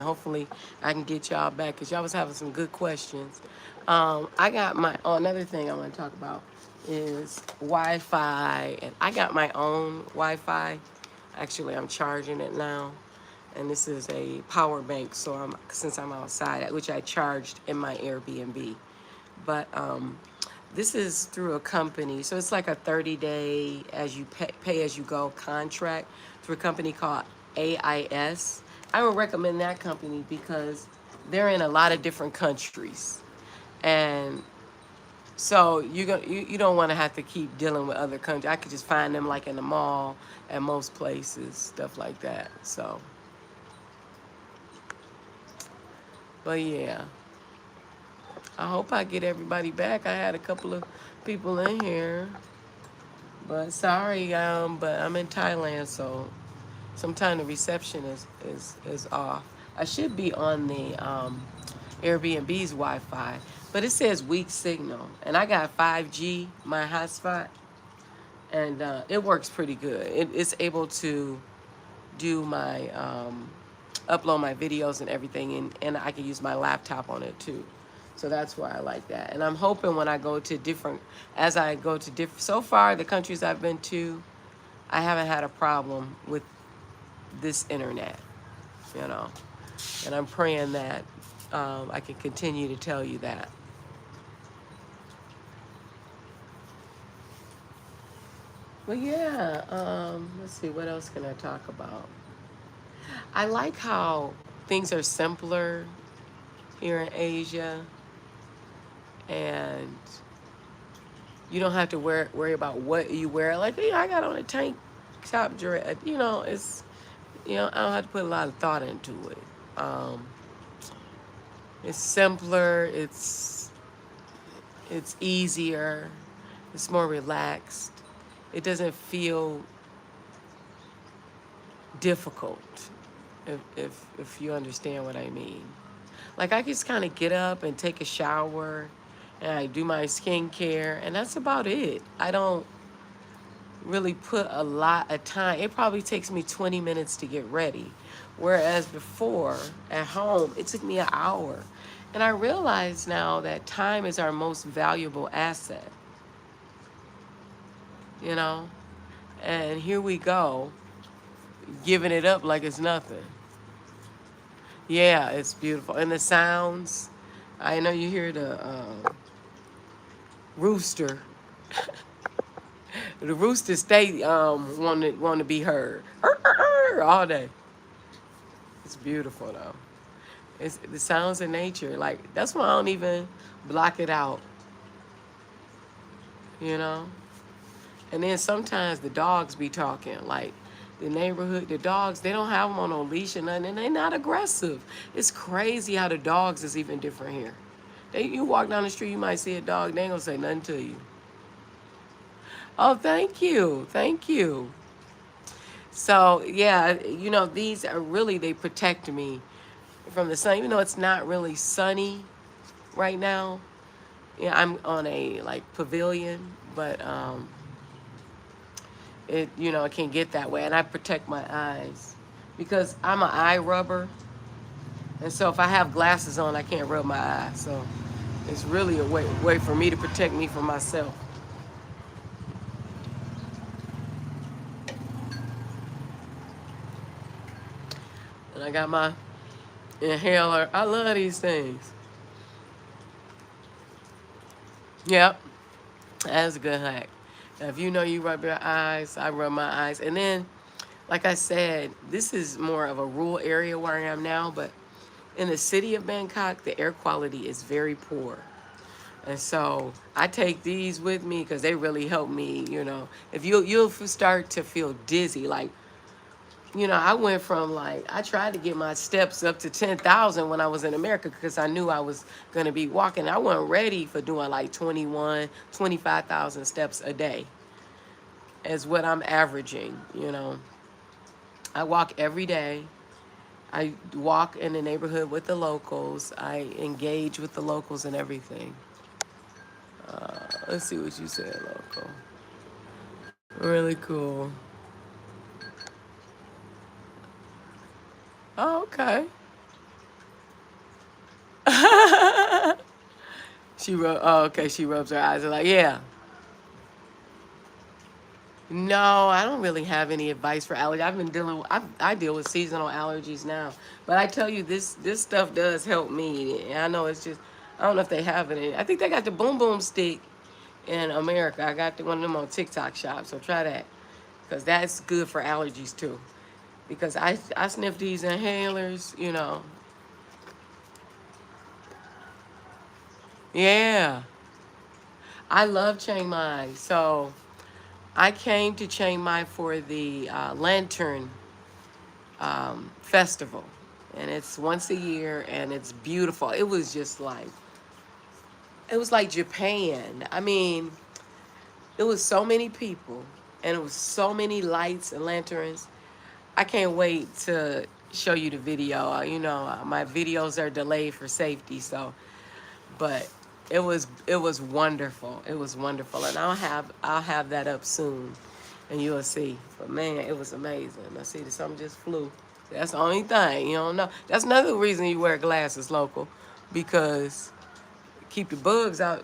hopefully I can get y'all back because y'all was having some good questions. I got my another thing I want to talk about is Wi-Fi, and I got my own Wi-Fi. Actually, I'm charging it now, and this is a power bank. So since I'm outside, which I charged in my Airbnb, but this is through a company, so it's like a 30-day as you pay as you go contract through a company called AIS. I would recommend that company because they're in a lot of different countries, and so you don't want to have to keep dealing with other countries. I could just find them like in the mall at most places, stuff like that. So, but yeah, I hope I get everybody back. I had a couple of people in here. But sorry, but I'm in Thailand, so sometimes the reception is off. I should be on the Airbnb's Wi-Fi, but it says weak signal, and I got 5G, my hotspot, and it works pretty good. It's able to do my upload my videos and everything, and I can use my laptop on it too. So that's why I like that. And I'm hoping when I go to different, as I go to different, so far the countries I've been to, I haven't had a problem with this internet, you know. And I'm praying that I can continue to tell you that. But yeah, let's see, what else can I talk about? I like how things are simpler here in Asia, and you don't have to worry about what you wear. Like, I got on a tank top dress. I don't have to put a lot of thought into it. Um, it's simpler. It's easier. It's more relaxed. It doesn't feel difficult, if you understand what I mean. Like, I just kind of get up and take a shower, and I do my skincare, and that's about it. I don't really put a lot of time. It probably takes me 20 minutes to get ready. Whereas before, at home, it took me an hour. And I realize now that time is our most valuable asset, you know? And here we go, giving it up like it's nothing. Yeah, it's beautiful. And the sounds, I know you hear the rooster. The rooster stay want to be heard all day. It's beautiful though. It's the sounds of nature. Like, that's why I don't even block it out, you know. And then sometimes the dogs be talking. Like, the neighborhood, the dogs, they don't have them on no leash or nothing, and they not aggressive. It's crazy how the dogs is even different here. You walk down the street, you might see a dog, they ain't gonna say nothing to you. Oh, thank you, thank you. So yeah, these are really, they protect me from the sun. Even though it's not really sunny right now. Yeah, I'm on a like pavilion, but it can get that way, and I protect my eyes because I'm an eye rubber, and so if I have glasses on, I can't rub my eyes. So it's really a way for me to protect me from myself. And I got my inhaler. I love these things. Yep, that's a good hack. Now, if you know you rub your eyes, I rub my eyes, and then, like I said, this is more of a rural area where I am now, but in the city of Bangkok, the air quality is very poor. And so I take these with me because they really help me, If you'll start to feel dizzy, like, I went from like, I tried to get my steps up to 10,000 when I was in America because I knew I was going to be walking. I wasn't ready for doing like 21, 25,000 steps a day is what I'm averaging. I walk every day. I walk in the neighborhood with the locals. I engage with the locals and everything. Let's see what you said, local. Really cool. Oh, okay. Oh, okay, she rubs her eyes. Like, yeah. No, I don't really have any advice for allergy. I've been dealing. I deal with seasonal allergies now, but I tell you, this stuff does help me. And I know it's just, I don't know if they have it. I think they got the Boom Boom stick in America. I got one of them on TikTok shop, so try that, because that's good for allergies too. Because I sniff these inhalers, you know. Yeah, I love Chiang Mai. So I came to Chiang Mai for the Lantern festival, and it's once a year, and it's beautiful. It was just like, it was like Japan. I mean, it was so many people, and it was so many lights and lanterns. I can't wait to show you the video. My videos are delayed for safety, so, but it was wonderful. It was wonderful, and I'll have that up soon, and you'll see. But man, it was amazing. I see that something just flew. That's the only thing you don't know. That's another reason you wear glasses, local, because keep the bugs out.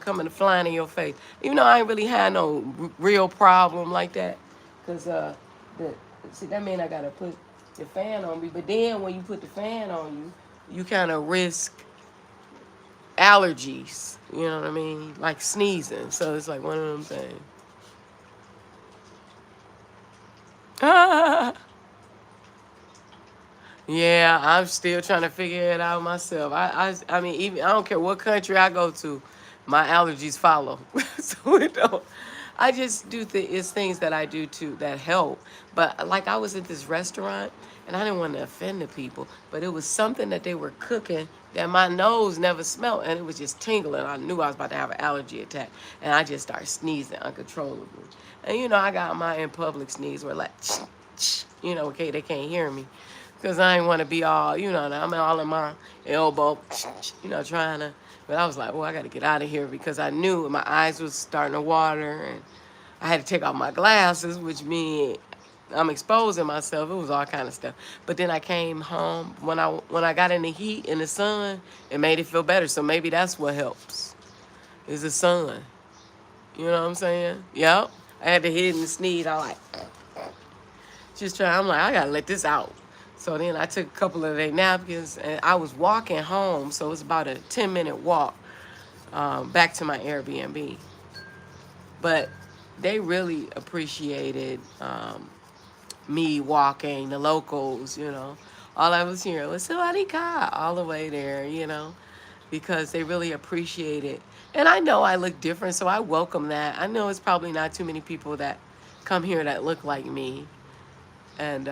Coming flying in your face. Even though I ain't really had no real problem like that, cause the see that mean I gotta put the fan on me. But then when you put the fan on you, you kind of risk allergies. You know what I mean? Like sneezing. So it's like one of them things. Yeah, I'm still trying to figure it out myself. I mean, even I don't care what country I go to, my allergies follow. So it don't. I just do it's things that I do too that help. But like I was at this restaurant, and I didn't want to offend the people, but it was something that they were cooking that my nose never smelled, and it was just tingling. I knew I was about to have an allergy attack, and I just started sneezing uncontrollably. And I got my in public sneeze where like, okay, they can't hear me. Because I didn't want to be all, I'm all in my elbow, trying to. But I was like, well, I got to get out of here, because I knew my eyes was starting to water, and I had to take off my glasses, which means I'm exposing myself. It was all kind of stuff. But then I came home. When I got in the heat, in the sun, it made it feel better. So maybe that's what helps, is the sun. You know what I'm saying? Yep. I had to hit and sneeze. I like, just trying. I'm like, I got to let this out. So then I took a couple of their napkins, and I was walking home, so it was about a 10-minute walk back to my Airbnb. But they really appreciated me walking, the locals, All I was hearing was "Sawadee-ka" all the way there, because they really appreciate it. And I know I look different, so I welcome that. I know it's probably not too many people that come here that look like me. And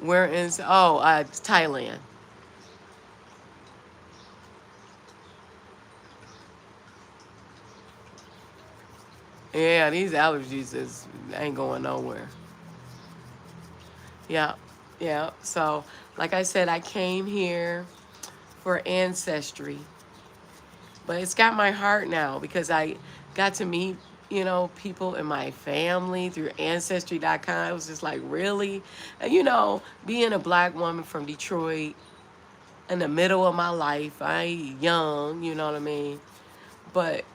we're in, Thailand. Yeah, these allergies ain't going nowhere. Yeah, yeah. So, like I said, I came here for ancestry, but it's got my heart now, because I got to meet, people in my family through Ancestry.com. It was just like, really? And, being a black woman from Detroit in the middle of my life, I young, you know what I mean? But,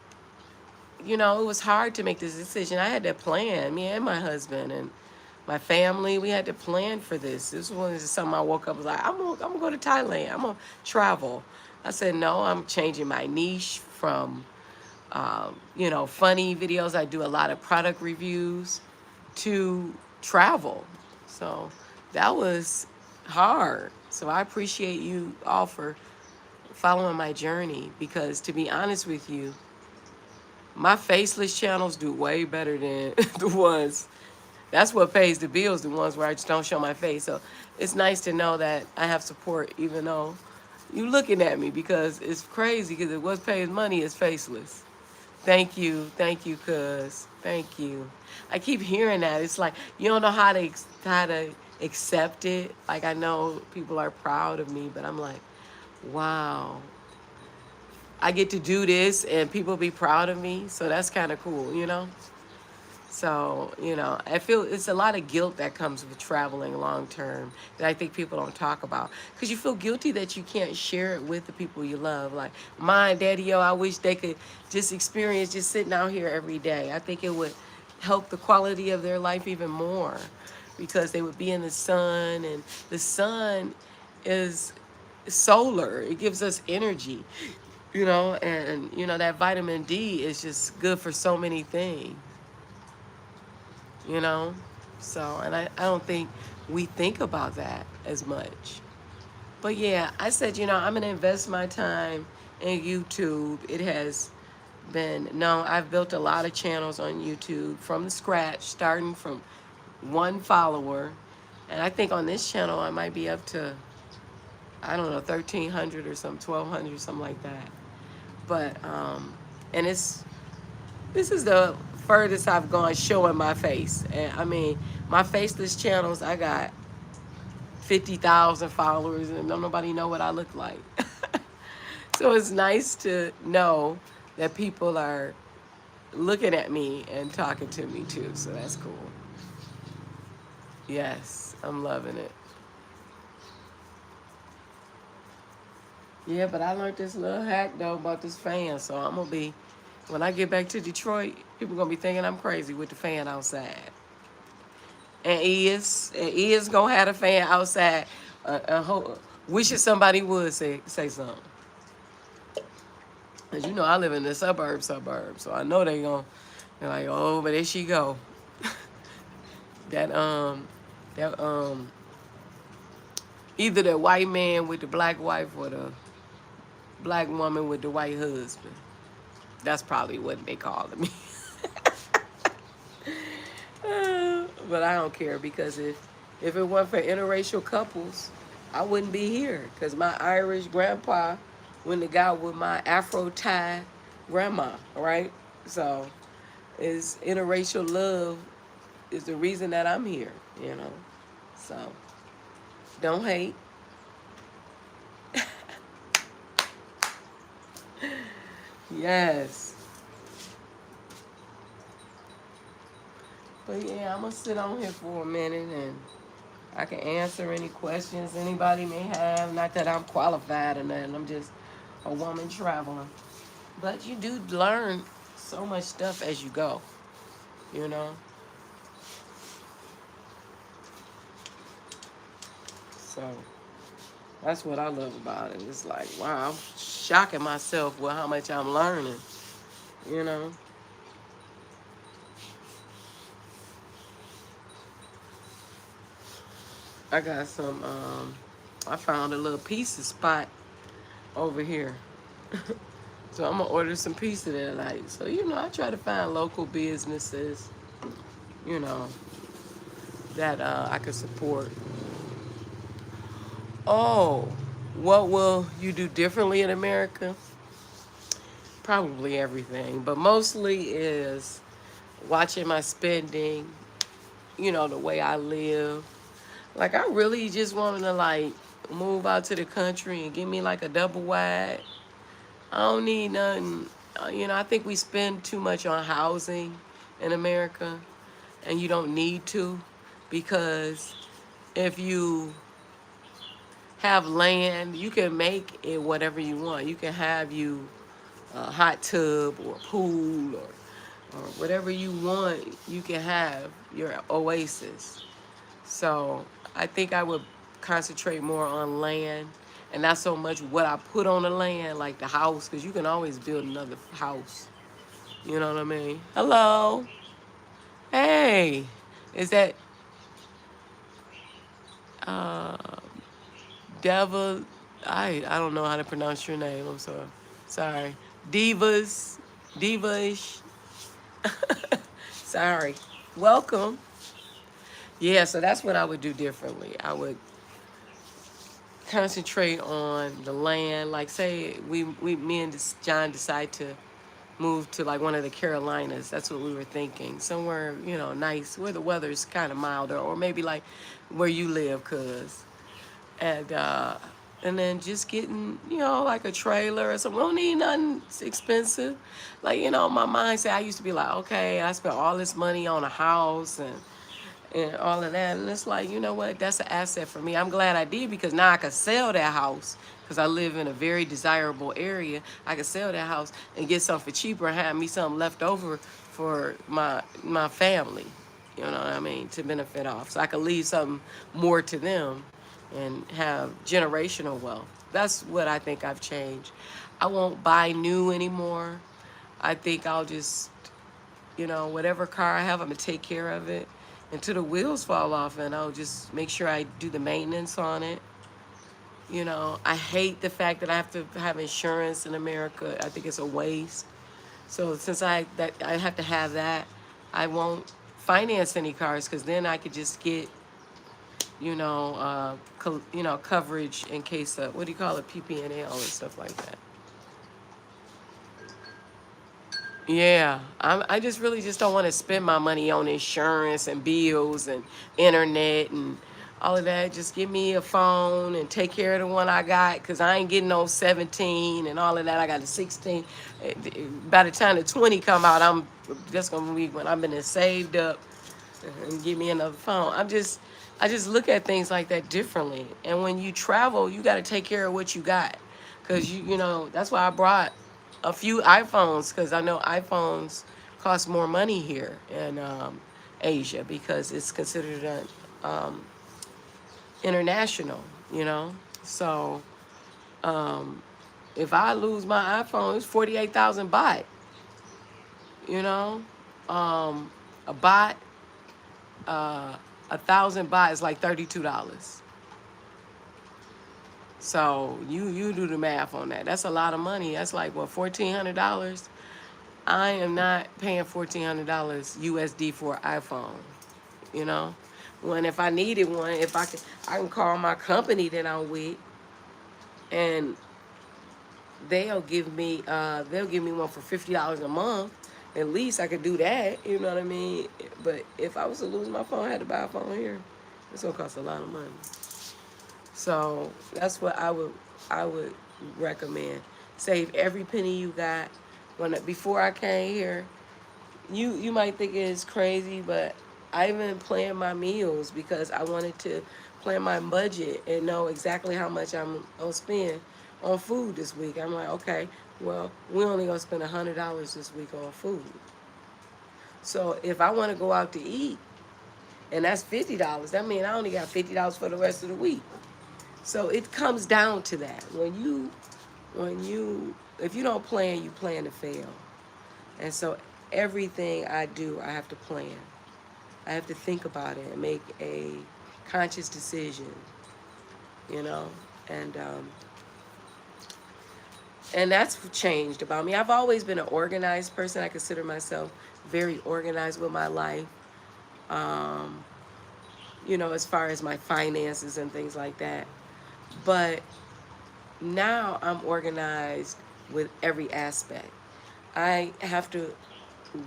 it was hard to make this decision. I had to plan, me and my husband and my family, we had to plan for this. This was something I woke up, was like, I'm gonna go to Thailand. I'm gonna travel. I said, no, I'm changing my niche from, funny videos. I do a lot of product reviews to travel. So that was hard. So I appreciate you all for following my journey, because to be honest with you, my faceless channels do way better than the ones. That's what pays the bills, the ones where I just don't show my face. So it's nice to know that I have support, even though you looking at me, because it's crazy, because what pays money is faceless. Thank you, cuz. Thank you. I keep hearing that. It's like you don't know how to accept it. Like, I know people are proud of me, but I'm like, wow. I get to do this and people be proud of me, so that's kind of cool, So, I feel it's a lot of guilt that comes with traveling long term that I think people don't talk about. Because you feel guilty that you can't share it with the people you love. Like, my daddy, yo, I wish they could just experience just sitting out here every day. I think it would help the quality of their life even more because they would be in the sun, and the sun is solar, it gives us energy, and, that vitamin D is just good for so many things you know? So, and I don't think we think about that as much. But yeah, I said, I'm going to invest my time in YouTube. It has been, no, I've built a lot of channels on YouTube from the scratch, starting from one follower. And I think on this channel, I might be up to, I don't know, 1,300 or something, 1,200, something like that. But, and this is the furthest I've gone showing my face. And I mean, my faceless channels, I got 50,000 followers and don't nobody know what I look like. So it's nice to know that people are looking at me and talking to me too. So that's cool. Yes, I'm loving it. Yeah, but I learned this little hack though about this fan. So I'm going to be, when I get back to Detroit, people going to be thinking I'm crazy with the fan outside. And is gonna have a fan outside. Wishing somebody would say something. Cause I live in the suburbs, so I know they're like, oh, but there she go. that that either the white man with the black wife or the black woman with the white husband. That's probably what they call me. But I don't care because if it weren't for interracial couples, I wouldn't be here. Because my Irish grandpa went to God with my Afro Thai grandma, right? So, is interracial love is the reason that I'm here. So, don't hate. Yes. But yeah, I'm going to sit on here for a minute and I can answer any questions anybody may have. Not that I'm qualified or nothing. I'm just a woman traveling. But you do learn so much stuff as you go, you know? So that's what I love about it. It's like, wow, I'm shocking myself with how much I'm learning, you know? I got some, I found a little pizza spot over here. So I'm gonna order some pizza tonight. So, I try to find local businesses, you know, that I can support. Oh, what will you do differently in America? Probably everything, but mostly is watching my spending, the way I live. Like, I really just want to, like, move out to the country and give me, like, a double wide. I don't need nothing. I think we spend too much on housing in America, and you don't need to, because if you have land, you can make it whatever you want. You can have you a hot tub or a pool or whatever you want. You can have your oasis. So I think I would concentrate more on land and not so much what I put on the land, like the house, because you can always build another house. You know what I mean? Hello. Hey. Is that uh, Deva? I don't know how to pronounce your name. I'm sorry. Sorry. Divas. Diva-ish. Sorry. Welcome. Yeah, so that's what I would do differently. I would concentrate on the land. Like, say me and John decide to move to like one of the Carolinas. That's what we were thinking. Somewhere, nice, where the weather is kind of milder, or maybe like where you live, cuz. And And then just getting, like a trailer or something. We don't need nothing expensive. Like, my mindset, I used to be like, okay, I spent all this money on a house and all of that. And it's like, you know what? That's an asset for me. I'm glad I did because now I could sell that house because I live in a very desirable area. I could sell that house and get something for cheaper and have me something left over for my family. You know what I mean? To benefit off. So I could leave something more to them and have generational wealth. That's what I think I've changed. I won't buy new anymore. I think I'll just, whatever car I have, I'm going to take care of it until the wheels fall off, and I'll just make sure I do the maintenance on it. I hate the fact that I have to have insurance in America. I think it's a waste. So since I have to have that, I won't finance any cars because then I could just get coverage in case of, what do you call it, PPNL and stuff like that. Yeah, I just really just don't want to spend my money on insurance and bills and internet and all of that. Just give me a phone and take care of the one I got because I ain't getting no 17 and all of that. I got a 16. By the time the 20 come out, I'm just going to be when I've been saved up and give me another phone. I just look at things like that differently. And when you travel, you got to take care of what you got, because that's why I brought a few iPhones, because I know iPhones cost more money here in Asia because it's considered international. So if I lose my iPhone, it's 48,000 baht. You know, a baht. 1,000 baht is like $32. So you do the math on that. That's a lot of money. That's like what, $1,400. I am not paying $1,400 USD for an iPhone. When if I needed one, if I can call my company that I'm with, and they'll give me one for $50 a month. At least I could do that, you know what I mean? But if I was to lose my phone, I had to buy a phone here. It's gonna cost a lot of money. So that's what I would recommend. Save every penny you got. Before I came here, you might think it's crazy, but I even planned my meals because I wanted to plan my budget and know exactly how much I'm gonna spend on food this week. I'm like, okay, well, we're only gonna spend $100 this week on food. So if I want to go out to eat, and that's $50, that means I only got $50 for the rest of the week. So it comes down to that. If you don't plan, you plan to fail. And so everything I do, I have to plan. I have to think about it and make a conscious decision, and and that's changed about me. I've always been an organized person. I consider myself very organized with my life, as far as my finances and things like that. But now I'm organized with every aspect. I have to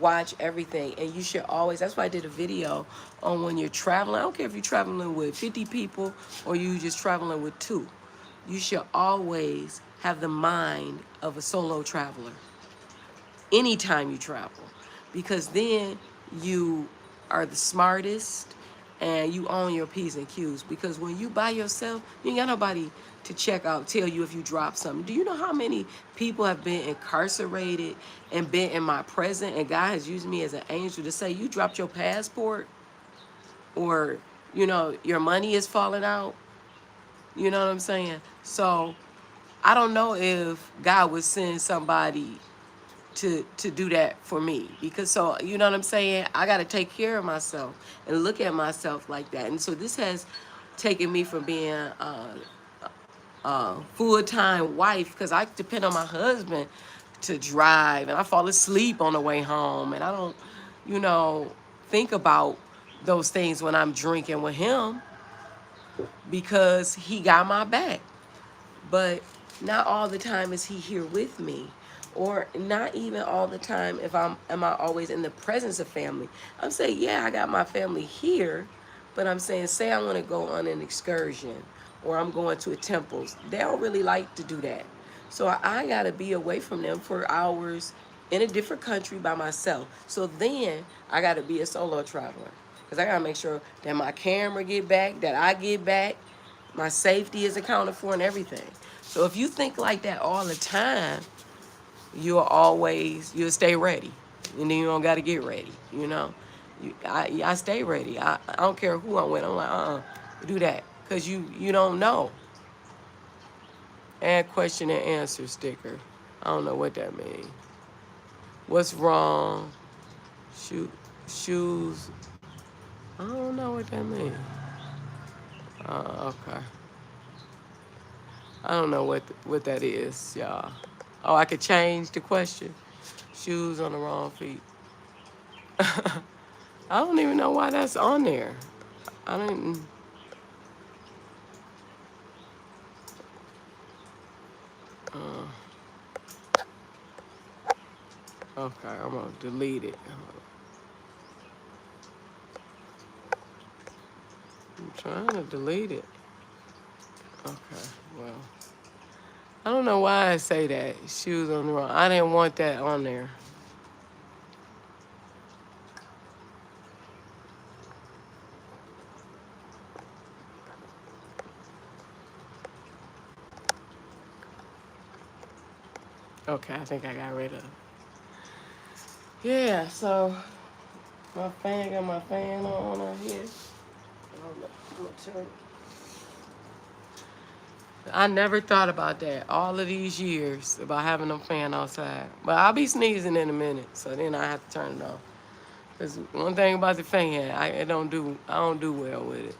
watch everything, and you should always, that's why I did a video on when you're traveling. I don't care if you're traveling with 50 people or you just traveling with 2. You should always have the mind of a solo traveler anytime you travel, because then you are the smartest and you own your P's and Q's. Because when you by yourself, you ain't got nobody to check out, tell you if you drop something. Do you know how many people have been incarcerated and been in my presence, and God has used me as an angel to say, you dropped your passport, or your money is falling out? You know what I'm saying? So I don't know if God would send somebody to do that for me, because, so you know what I'm saying, I got to take care of myself and look at myself like that. And so this has taken me from being a full-time wife, because I depend on my husband to drive, and I fall asleep on the way home, and I don't think about those things when I'm drinking with him, because he got my back. But not all the time is he here with me, or not even all the time am I always in the presence of family. I'm saying, yeah, I got my family here, but I'm saying, say I want to go on an excursion, or I'm going to temples. They don't really like to do that. So I got to be away from them for hours in a different country by myself. So then I got to be a solo traveler because I got to make sure that my camera get back, that I get back, my safety is accounted for and everything. So if you think like that all the time, you'll stay ready. And then you don't got to get ready, you know. I stay ready. I don't care who I'm with. I'm like, do that. Because you don't know. Add question and answer sticker. I don't know what that means. What's wrong? Shoes. I don't know what that means. Okay. I don't know what that is, y'all. Oh, I could change the question. Shoes on the wrong feet. I don't even know why that's on there. I didn't. Uh, okay, I'm gonna delete it. I'm trying to delete it. Okay, well, I don't know why I say that. Shoes on the wrong. I didn't want that on there. Okay, I think I got rid of it. Yeah, so got my fan on here. I'm gonna turn. I never thought about that all of these years about having a fan outside. But I'll be sneezing in a minute, so then I have to turn it off. Cause one thing about the fan, I don't do well with it.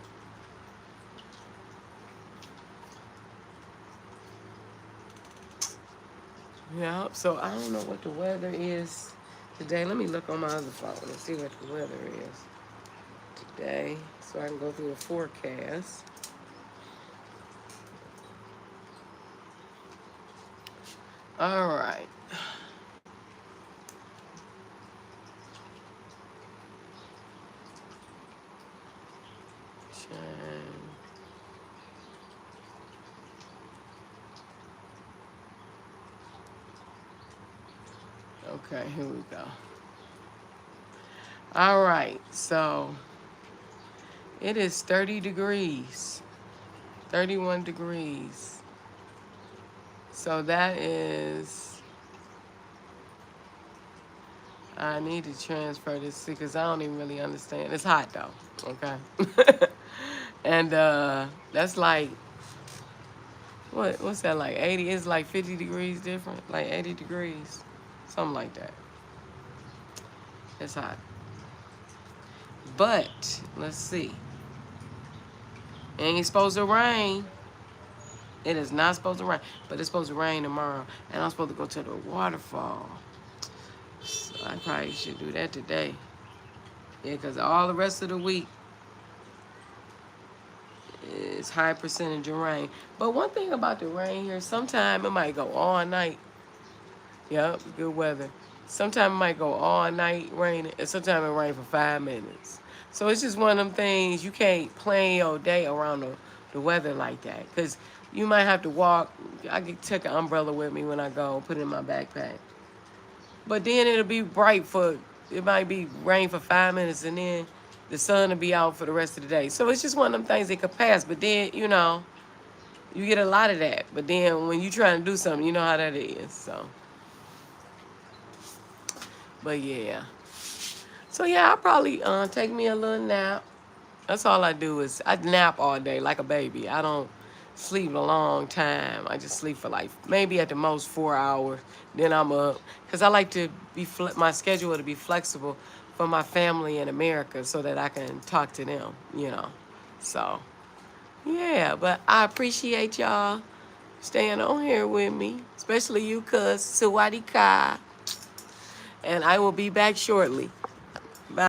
Yeah, so I don't know what the weather is today. Let me look on my other phone and see what the weather is today, so I can go through the forecast. All right. Okay, here we go. All right, so it is 30 degrees, 31 degrees. So that is, I need to transfer this because I don't even really understand. It's hot though, okay? And that's like, what's that like 80? It's like 50 degrees different, like 80 degrees, something like that. It's hot. But, let's see. It ain't supposed to rain. It is not supposed to rain, but it's supposed to rain tomorrow. And I'm supposed to go to the waterfall. So I probably should do that today. Yeah, because all the rest of the week is high percentage of rain. But one thing about the rain here, sometime it might go all night. Yep, good weather. Sometime it might go all night raining, and sometimes it rain for 5 minutes. So it's just one of them things you can't plan your day around the weather like that. Because you might have to walk. I could take an umbrella with me when I go, put it in my backpack. But then it'll be bright it might be rain for 5 minutes, and then the sun will be out for the rest of the day. So it's just one of them things that could pass. But then, you get a lot of that. But then when you trying to do something, you know how that is. So, but yeah. So yeah, I'll probably take me a little nap. That's all I do is I nap all day like a baby. I don't sleep a long time. I just sleep for like maybe at the most 4 hours. Then I'm up because I like to be my schedule to be flexible for my family in America so that I can talk to them. So yeah, but I appreciate y'all staying on here with me, especially you, cuz Sawadee Ka. And I will be back shortly.